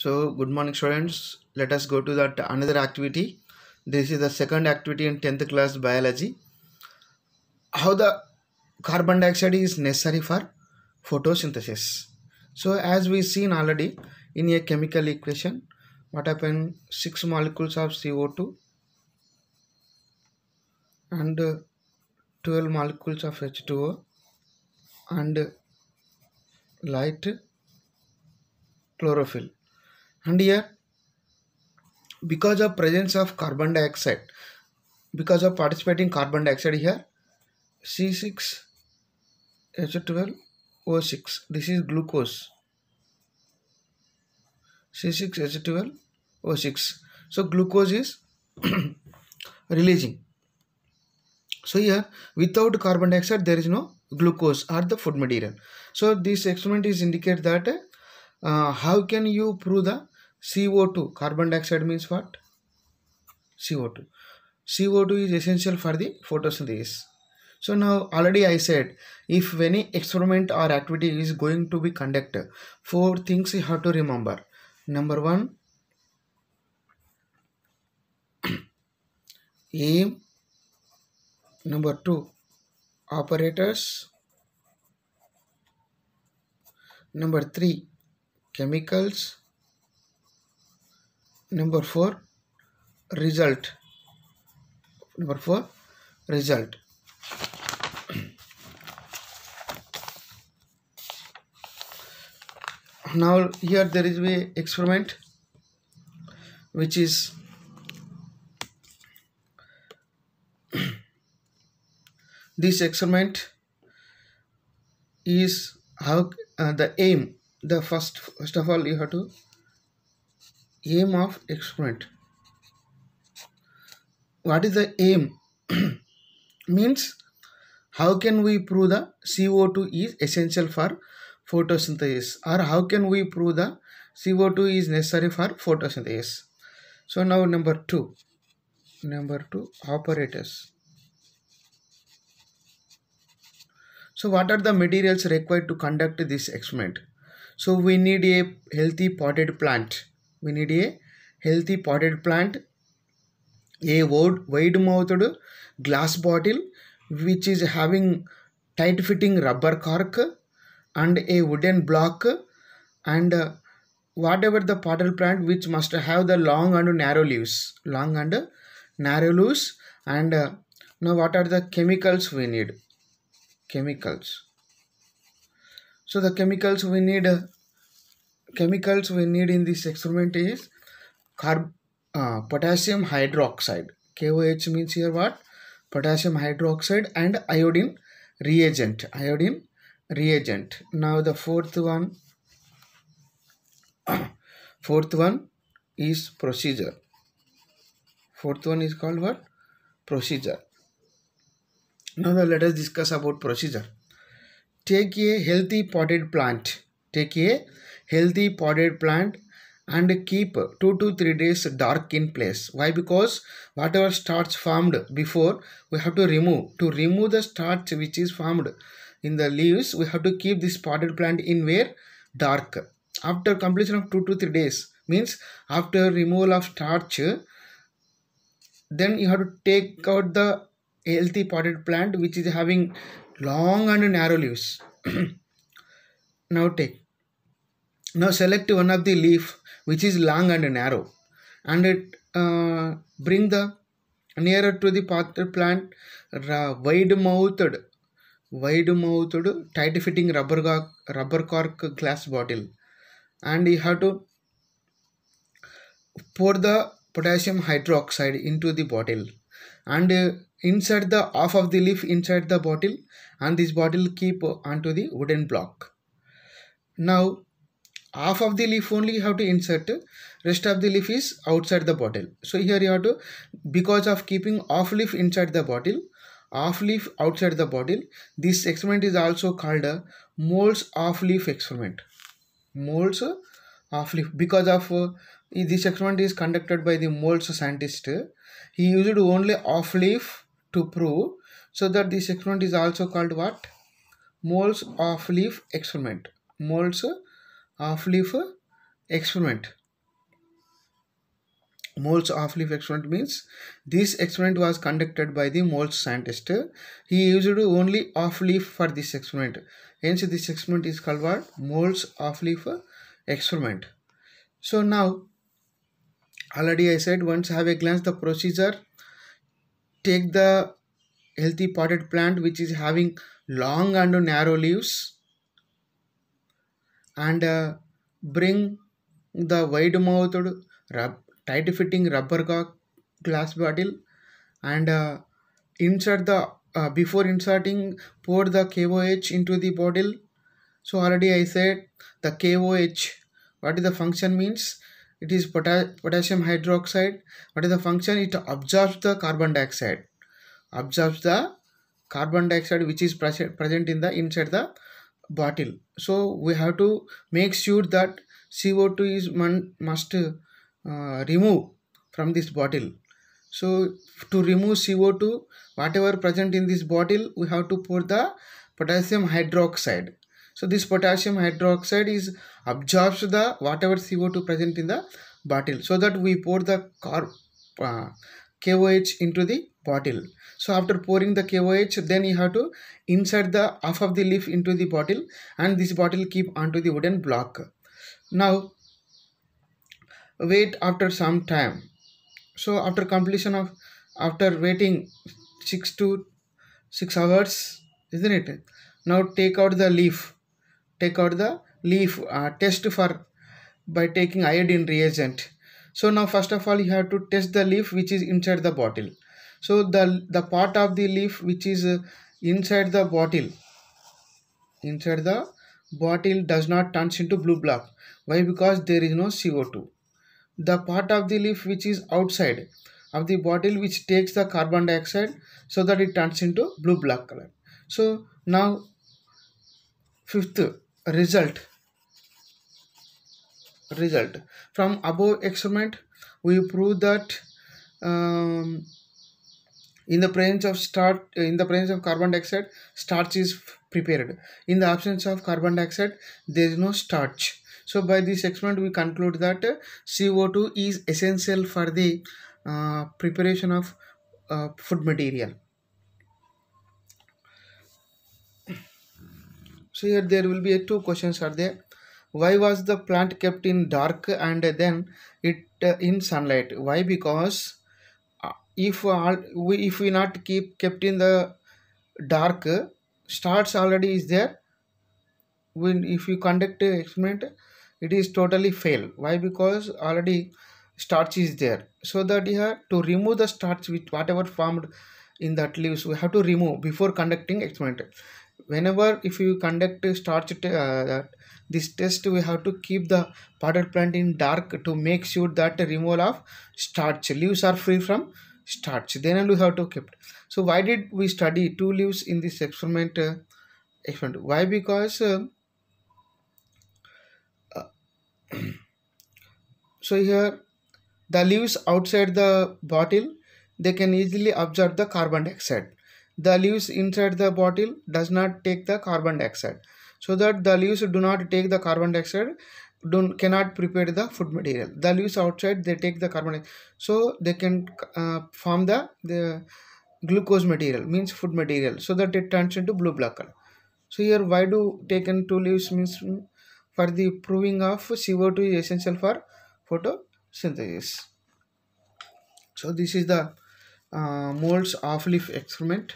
So, good morning, students. Let us go to that another activity. This is the second activity in 10th class biology. How the carbon dioxide is necessary for photosynthesis. So, as we seen already in a chemical equation, what happened? 6 molecules of CO2 and 12 molecules of H2O and light chlorophyll. And here, because of presence of carbon dioxide, because of participating carbon dioxide here, C6H12O6. This is glucose. C6H12O6. So glucose is releasing. So here without carbon dioxide there is no glucose or the food material. So this experiment is indicate that how can you prove the CO2? Carbon dioxide means what? CO2. CO2 is essential for the photosynthesis. So now already I said, if any experiment or activity is going to be conducted, 4 things you have to remember. Number 1, aim. Number 2, operators. Number 3, chemicals. Number 4, result. Number 4, result. Now here there is a experiment which is this experiment is how the aim. The first of all you have to aim of experiment. What is the aim? Means how can we prove the CO2 is essential for photosynthesis, or how can we prove the CO2 is necessary for photosynthesis? So now number 2, operators. So what are the materials required to conduct this experiment? So we need a healthy potted plant. We need a healthy potted plant, a wide-mouthed glass bottle which is having tight-fitting rubber cork, and a wooden block, and whatever the potted plant which must have the long and narrow leaves. And now what are the chemicals we need? Chemicals. So the chemicals we need in this experiment is potassium hydroxide. KOH means here what? Potassium hydroxide and iodine reagent. Now the fourth one is procedure. Fourth one is called what? Procedure. Now let us discuss about procedure. Take a healthy potted plant. And keep 2 to 3 days dark in place. Why? Because whatever starch formed before, we have to remove. To remove the starch which is formed in the leaves, we have to keep this potted plant in where? Dark. After completion of 2 to 3 days, means after removal of starch, then you have to take out the healthy potted plant which is having long and narrow leaves. Now select one of the leaf which is long and narrow, and it bring the nearer to the potted plant wide-mouthed tight-fitting rubber cork glass bottle, and you have to pour the potassium hydroxide into the bottle, and insert the half of the leaf inside the bottle, and this bottle keep onto the wooden block. Now half of the leaf only you have to insert, rest of the leaf is outside the bottle. So here you have to, because of keeping half leaf inside the bottle, half leaf outside the bottle, this experiment is also called a moles half leaf experiment. Moles half leaf, because of this experiment is conducted by the moles scientist. He used only half leaf to prove, so that this experiment is also called what? Moles half leaf experiment. Moles half leaf experiment. Moles off leaf experiment means this experiment was conducted by the Moles scientist. He used only off leaf for this experiment. Hence this experiment is called what? Moles off leaf experiment. So now already I said, once have a glance the procedure. Take the healthy potted plant which is having long and narrow leaves, and bring the wide mouthed tight fitting rubber glass bottle, and insert the before inserting, pour the KOH into the bottle. So already I said the KOH, what is the function means? It is potassium hydroxide. What is the function? It absorbs the carbon dioxide. Absorbs the carbon dioxide which is present in the inside the bottle. So we have to make sure that CO2 is must remove from this bottle. So to remove CO2, whatever present in this bottle, we have to pour the potassium hydroxide. So this potassium hydroxide is absorbs the whatever CO2 present in the bottle, so that we pour the KOH into the bottle. So after pouring the KOH, then you have to insert the half of the leaf into the bottle, and this bottle keep onto the wooden block. Now wait after some time. So after completion of, after waiting 6 hours, isn't it? Now take out the leaf. Take out the leaf. Test for by taking iodine reagent. So now first of all you have to test the leaf which is inside the bottle. So the part of the leaf which is inside the bottle does not turn into blue block. Why? Because there is no CO2. The part of the leaf which is outside of the bottle which takes the carbon dioxide, so that it turns into blue black color. So now fifth result from above experiment, we prove that in the presence of carbon dioxide, starch is prepared. In the absence of carbon dioxide, there is no starch. So by this experiment we conclude that CO2 is essential for the preparation of food material. So here there will be two questions are there. Why was the plant kept in dark and then it in sunlight? Why? Because if we not kept in the dark, starch already is there. When if you conduct a experiment, it is totally fail. Why? Because already starch is there. So that you have to remove the starch with whatever formed in that leaves, we have to remove before conducting experiment. Whenever if you conduct a starch this test, we have to keep the potted plant in dark to make sure that the removal of starch, leaves are free from starch, then only we have to keep. So why did we study two leaves in this experiment? Why? Because so here the leaves outside the bottle, they can easily absorb the carbon dioxide. The leaves inside the bottle does not take the carbon dioxide. So that the leaves do not take the carbon dioxide, cannot prepare the food material. The leaves outside, they take the carbon dioxide, so they can form the glucose material, means food material, so that it turns into blue black color. So here why do taken two leaves means for the proving of CO2 is essential for photosynthesis. So this is the moles off leaf experiment.